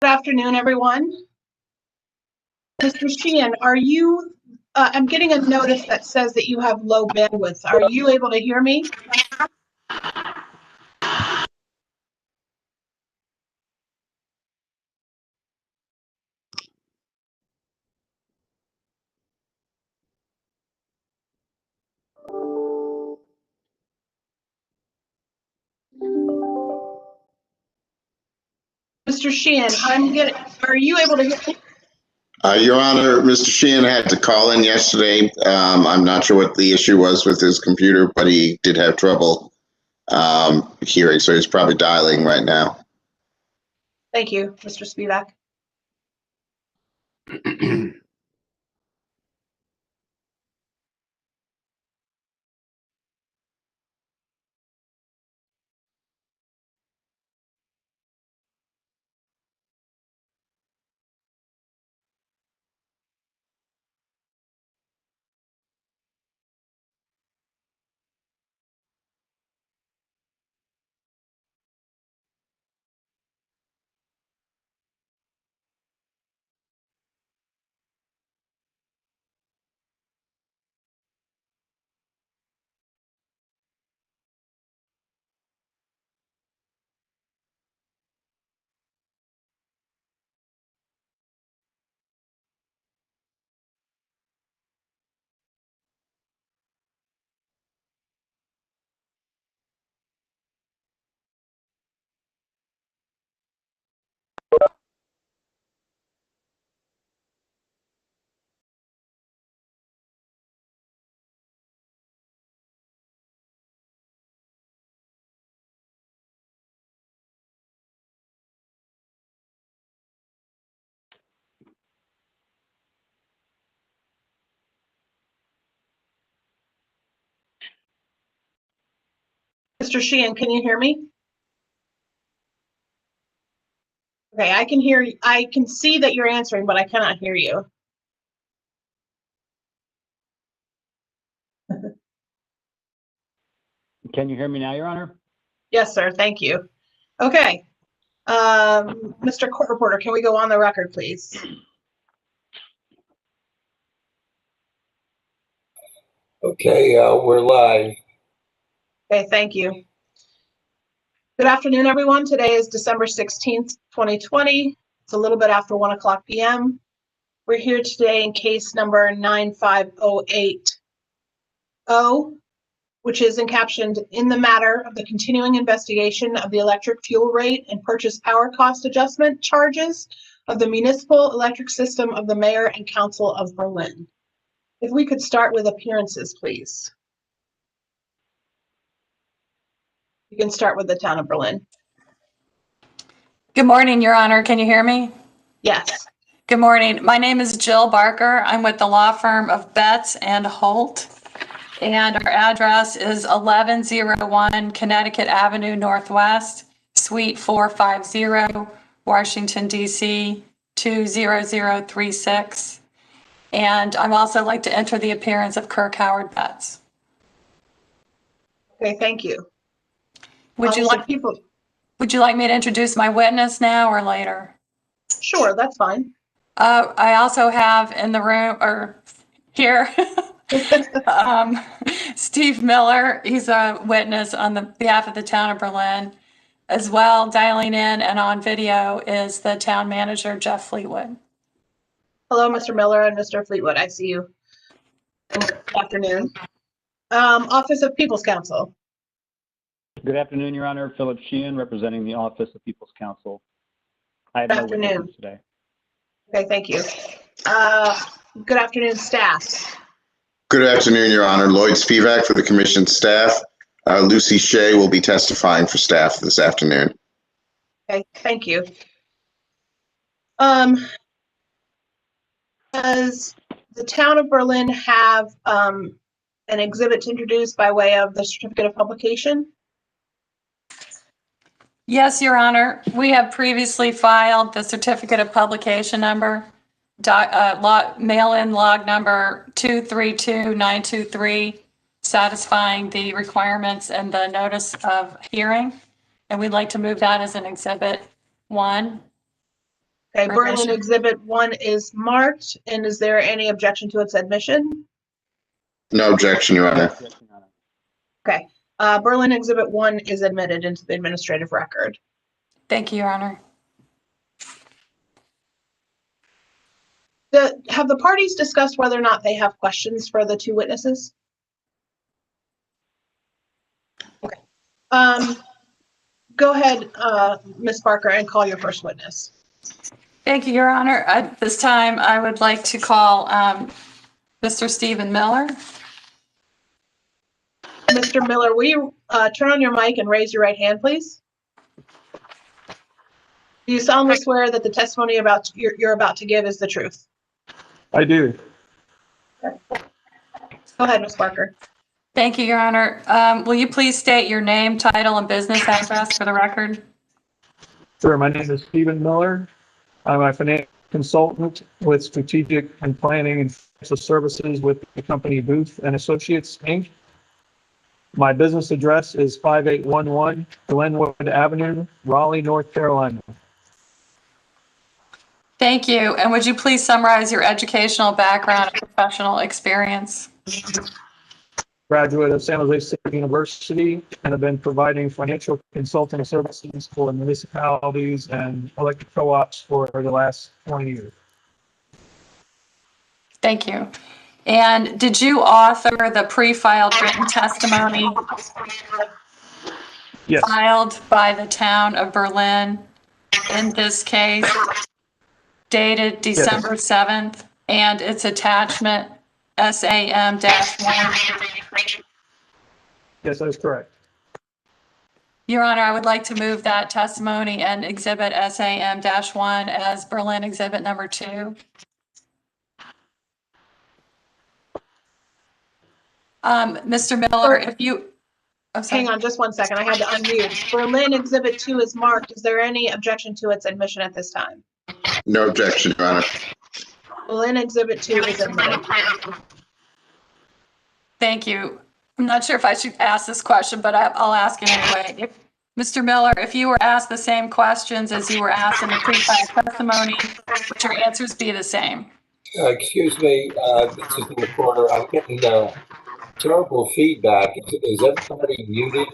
Good afternoon, everyone. Mr. Sheehan, are you, I'm getting a notice that says that you have low bandwidth. Are you able to hear me? Mr. Sheehan, are you able to hear me? Your Honor, Mr. Sheehan had to call in yesterday. I'm not sure what the issue was with his computer, but he did have trouble hearing, so he's probably dialing right now. Thank you, Mr. Spivak. Mr. Sheehan, can you hear me? Okay, I can hear you. I can see that you're answering, but I cannot hear you. Can you hear me now, Your Honor? Yes, sir. Thank you. Okay. Mr. Court Reporter, can we go on the record, please? Okay, we're live. Okay, thank you. Good afternoon, everyone. Today is December 16th, 2020. It's a little bit after 1 o'clock p.m. We're here today in case number 95080, which is encaptioned in the matter of the continuing investigation of the electric fuel rate and purchase power cost adjustment charges of the municipal electric system of the mayor and council of Berlin. If we could start with appearances, please. You can start with the town of Berlin. Good morning, Your Honor. Can you hear me? Yes. Good morning. My name is Jill Barker. I'm with the law firm of Betts and Holt. And our address is 1101 Connecticut Avenue Northwest, Suite 450, Washington, D.C. 20036. And I'd also like to enter the appearance of Kirk Howard Betts. Okay, thank you. Would you like me to introduce my witness now or later? Sure, that's fine. I also have in the room or here Steve Miller. He's a witness on the behalf of the town of Berlin. As well, dialing in and on video is the town manager, Jeff Fleetwood. Hello, Mr. Miller and Mr. Fleetwood. I see you. Good afternoon. Office of People's Counsel. Good afternoon, Your Honor. Philip Sheehan, representing the Office of People's Counsel. I have Good no afternoon. witnesses today. Okay, thank you. Good afternoon, staff. Good afternoon, Your Honor. Lloyd Spivak for the commission staff. Lucy Shea will be testifying for staff this afternoon. Okay, thank you. Does the town of Berlin have an exhibit to introduce by way of the certificate of publication? Yes, Your Honor. We have previously filed the certificate of publication number, mail-in log number 232923, satisfying the requirements and the notice of hearing. And we'd like to move that as an exhibit 1. Okay, Berlin Revision. Exhibit 1 is marked, and is there any objection to its admission? No objection, Your Honor. Yes, Your Honor. Okay, Berlin Exhibit 1 is admitted into the administrative record. Thank you, Your Honor. Have the parties discussed whether or not they have questions for the two witnesses? Okay. Go ahead, Ms. Barker, and call your first witness. Thank you, Your Honor. At this time, I would like to call Mr. Stephen Miller. Mr. Miller, will you turn on your mic and raise your right hand, please? Do you solemnly swear that the testimony you're about to give is the truth? I do. Go ahead, Ms. Barker. Thank you, Your Honor. Will you please state your name, title, and business address for the record? Sure. My name is Stephen Miller. I'm a financial consultant with strategic and planning and financial services with the company Booth and Associates, Inc. My business address is 5811 Glenwood Avenue, Raleigh, North Carolina. Thank you. And would you please summarize your educational background and professional experience? Graduate of San Jose State University and have been providing financial consulting services for municipalities and electric co-ops for the last 20 years. Thank you. And did you author the pre-filed written testimony Yes, filed by the town of Berlin in this case, dated December 7th, and its attachment SAM-1? yes, that is correct. Your Honor, I would like to move that testimony and exhibit SAM-1 as Berlin Exhibit Number 2. Mr. Miller, if you, oh, sorry. Hang on just one second. I had to unmute. Berlin Exhibit 2 is marked. Is there any objection to its admission at this time? No objection, Your Honor. Berlin Exhibit 2 is admitted. Thank you. I'm not sure if I should ask this question, but I'll ask it anyway. Mr. Miller, if you were asked the same questions as you were asked in the pre-filed testimony, would your answers be the same? Excuse me, this is the reporter. I'm getting terrible feedback. Is everybody muted?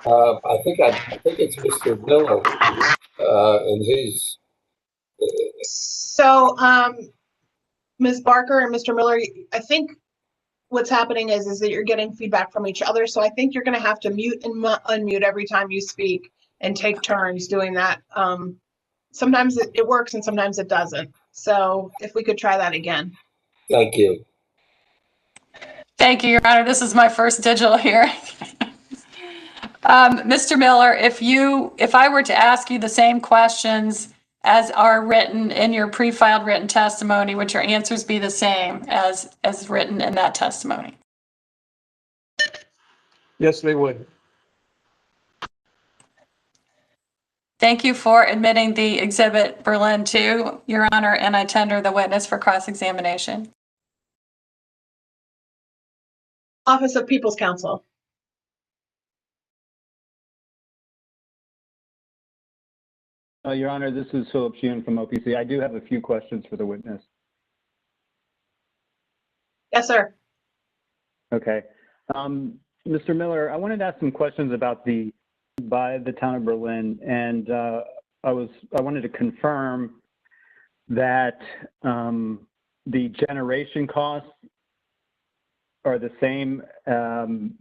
I think it's Mr. Miller and his. So, Ms. Barker and Mr. Miller, I think what's happening is that you're getting feedback from each other. So I think you're going to have to mute and unmute every time you speak and take turns doing that. Sometimes it works and sometimes it doesn't. So if we could try that again. Thank you. Thank you, Your Honor. This is my first digital hearing. Mr. Miller, if I were to ask you the same questions as are written in your pre-filed written testimony, would your answers be the same as written in that testimony? Yes, they would. Thank you for admitting the exhibit Berlin 2, Your Honor, and I tender the witness for cross-examination. Office of People's Counsel. Your Honor, this is Philip Sheehan from OPC. I do have a few questions for the witness. Yes, sir. Okay. Mr. Miller, I wanted to ask some questions about by the town of Berlin, and I wanted to confirm that the generation costs are the same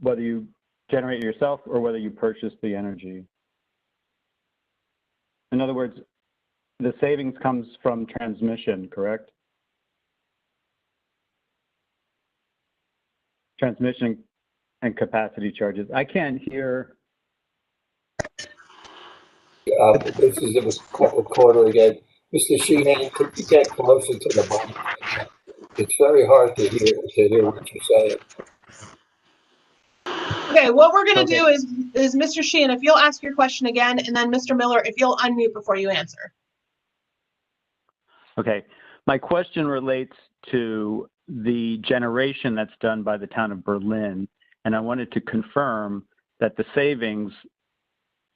whether you generate it yourself or whether you purchase the energy. In other words, the savings comes from transmission, correct? Transmission and capacity charges. I can't hear. This is the recorder again. Mr. Sheehan, could you get closer to the mic? It's very hard to hear what you're saying. Okay, what we're going to do is Mr. Sheehan, if you'll ask your question again, and then Mr. Miller, if you'll unmute before you answer. Okay. My question relates to the generation that's done by the town of Berlin, and I wanted to confirm that the savings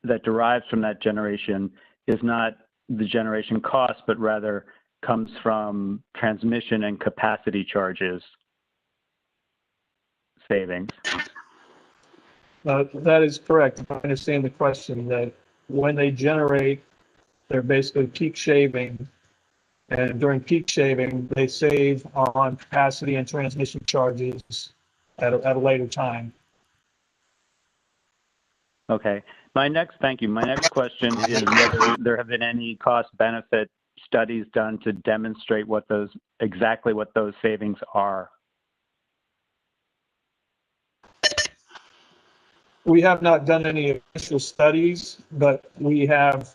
that derives from that generation is not the generation cost, but rather comes from transmission and capacity charges savings. That is correct. If I understand the question, that when they generate, they're basically peak shaving. And during peak shaving, they save on capacity and transmission charges at a later time. Okay. Thank you. My next question is whether there have been any cost benefit studies done to demonstrate exactly what those savings are. We have not done any official studies, but we have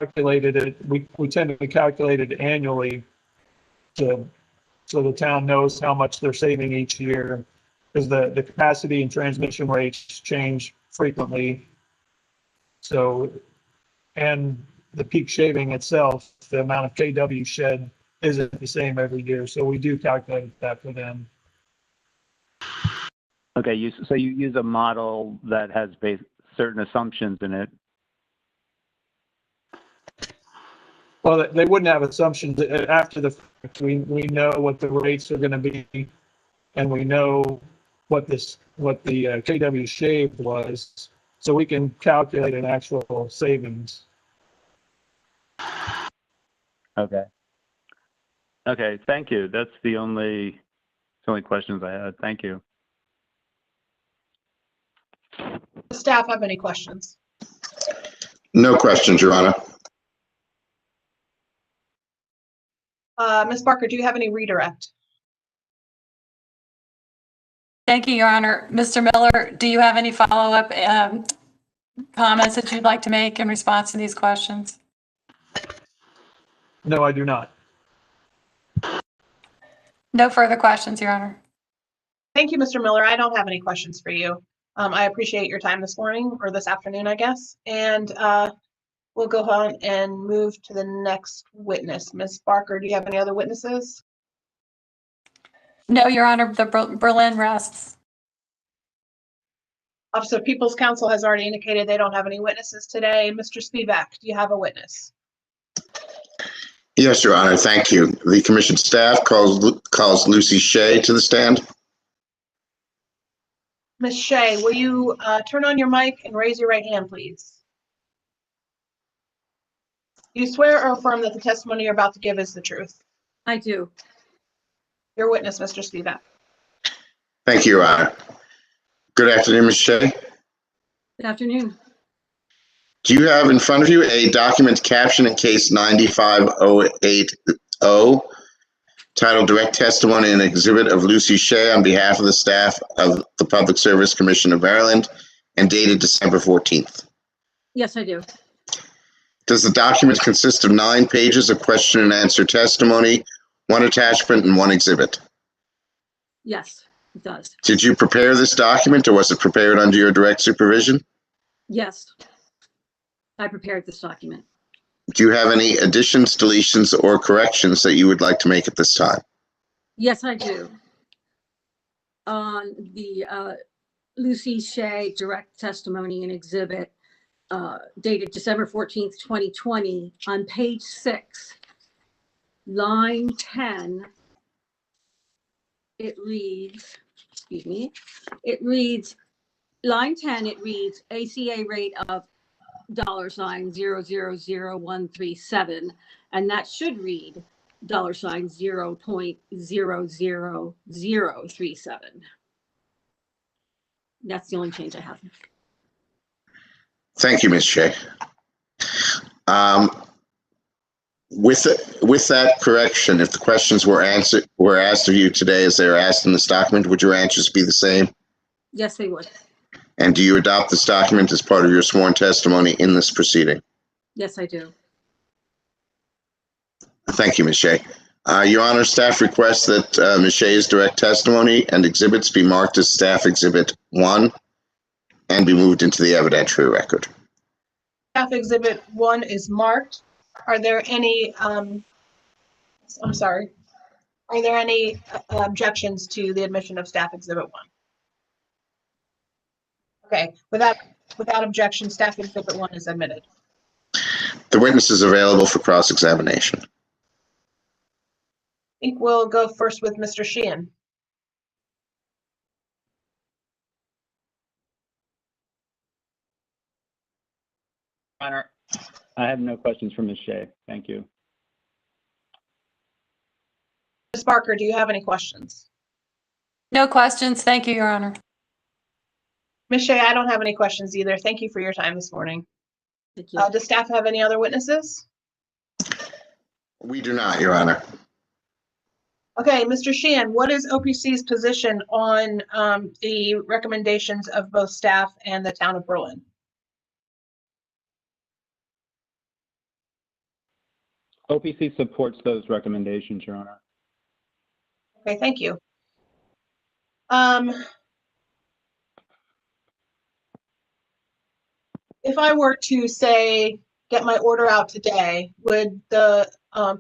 calculated it. We tend to calculate it annually so the town knows how much they're saving each year, because the capacity and transmission rates change frequently. So, and the peak shaving itself, the amount of kW shed isn't the same every year. So we do calculate that for them. Okay, so you use a model that has certain assumptions in it. Well, they wouldn't have assumptions after the fact. We know what the rates are going to be, and we know what the kW shaved was, so we can calculate an actual savings. Okay. Okay, thank you. That's the only questions I had. Thank you. Does staff have any questions? No questions, Your Honor. Ms. Barker, do you have any redirect? Thank you, Your Honor. Mr. Miller, do you have any follow-up comments that you'd like to make in response to these questions? No, I do not. No further questions, Your Honor. Thank you, Mr. Miller. I don't have any questions for you. I appreciate your time this morning, or this afternoon, I guess. And we'll go on and move to the next witness. Ms. Barker, do you have any other witnesses? No, Your Honor, the Berlin rests. Office of People's Counsel has already indicated they don't have any witnesses today. Mr. Spivak, do you have a witness? Yes, Your Honor. Thank you. The commission staff calls Lucy Shea to the stand. Ms. Shea, will you turn on your mic and raise your right hand, please? Do you swear or affirm that the testimony you're about to give is the truth? I do. Your witness, Mr. Spivak. Thank you, Your Honor. Good afternoon, Ms. Shea. Good afternoon. Do you have in front of you a document captioned in case 95080 titled Direct Testimony and Exhibit of Lucy Shea on behalf of the staff of the Public Service Commission of Maryland and dated December 14th? Yes, I do. Does the document consist of 9 pages of question and answer testimony, 1 attachment, and 1 exhibit? Yes, it does. Did you prepare this document, or was it prepared under your direct supervision? Yes, I prepared this document. Do you have any additions, deletions, or corrections that you would like to make at this time? Yes, I do. On the Lucy Shea direct testimony and exhibit dated December 14th, 2020, on page 6, line 10, it reads, line 10, it reads ACA rate of $000137, and that should read $0.00037. That's the only change I have. Thank you, Ms. Shea. With that correction, if the questions were asked of you today as they are asked in this document, would your answers be the same? Yes, they would. And do you adopt this document as part of your sworn testimony in this proceeding? Yes, I do. Thank you, Ms. Shea. Your Honor, staff requests that Ms. Shea's direct testimony and exhibits be marked as Staff Exhibit 1 and be moved into the evidentiary record. Staff Exhibit 1 is marked. Are there any, are there any objections to the admission of Staff Exhibit 1? Okay, without objection, Staff Exhibit 1 is admitted. The witness is available for cross-examination. I think we'll go first with Mr. Sheehan. Honor, I have no questions for Ms. Shea. Thank you. Ms. Barker, do you have any questions? No questions. Thank you, Your Honor. Ms. Shea, I don't have any questions either. Thank you for your time this morning. Thank you. Does staff have any other witnesses? We do not, Your Honor. Okay, Mr. Sheehan, what is OPC's position on the recommendations of both staff and the town of Berlin? OPC supports those recommendations, Your Honor. Okay, thank you. If I were to say, get my order out today, would the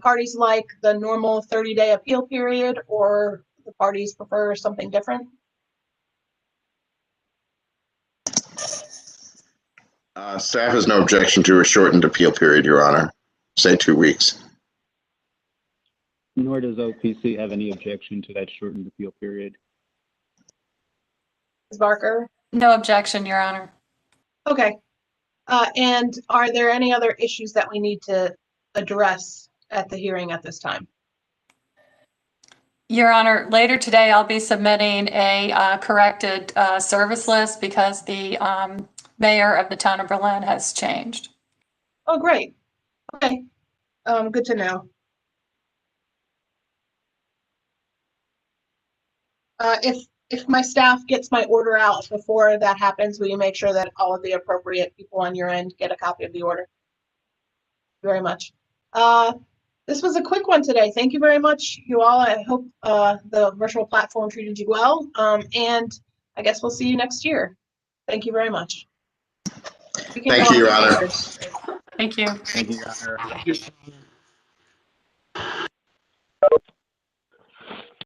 parties like the normal 30-day appeal period, or the parties prefer something different? Staff has no objection to a shortened appeal period, Your Honor. Say 2 weeks. Nor does OPC have any objection to that shortened appeal period. Ms. Barker? No objection, Your Honor. Okay. And are there any other issues that we need to address at the hearing at this time? Your Honor, later today, I'll be submitting a corrected service list because the mayor of the town of Berlin has changed. Oh, great. Okay. Good to know. If my staff gets my order out before that happens, will you make sure that all of the appropriate people on your end get a copy of the order? Thank you very much. This was a quick one today. Thank you very much, you all. I hope the virtual platform treated you well. And I guess we'll see you next year. Thank you very much. Thank you, Your Honor. Thank you. Thank you, Your Honor.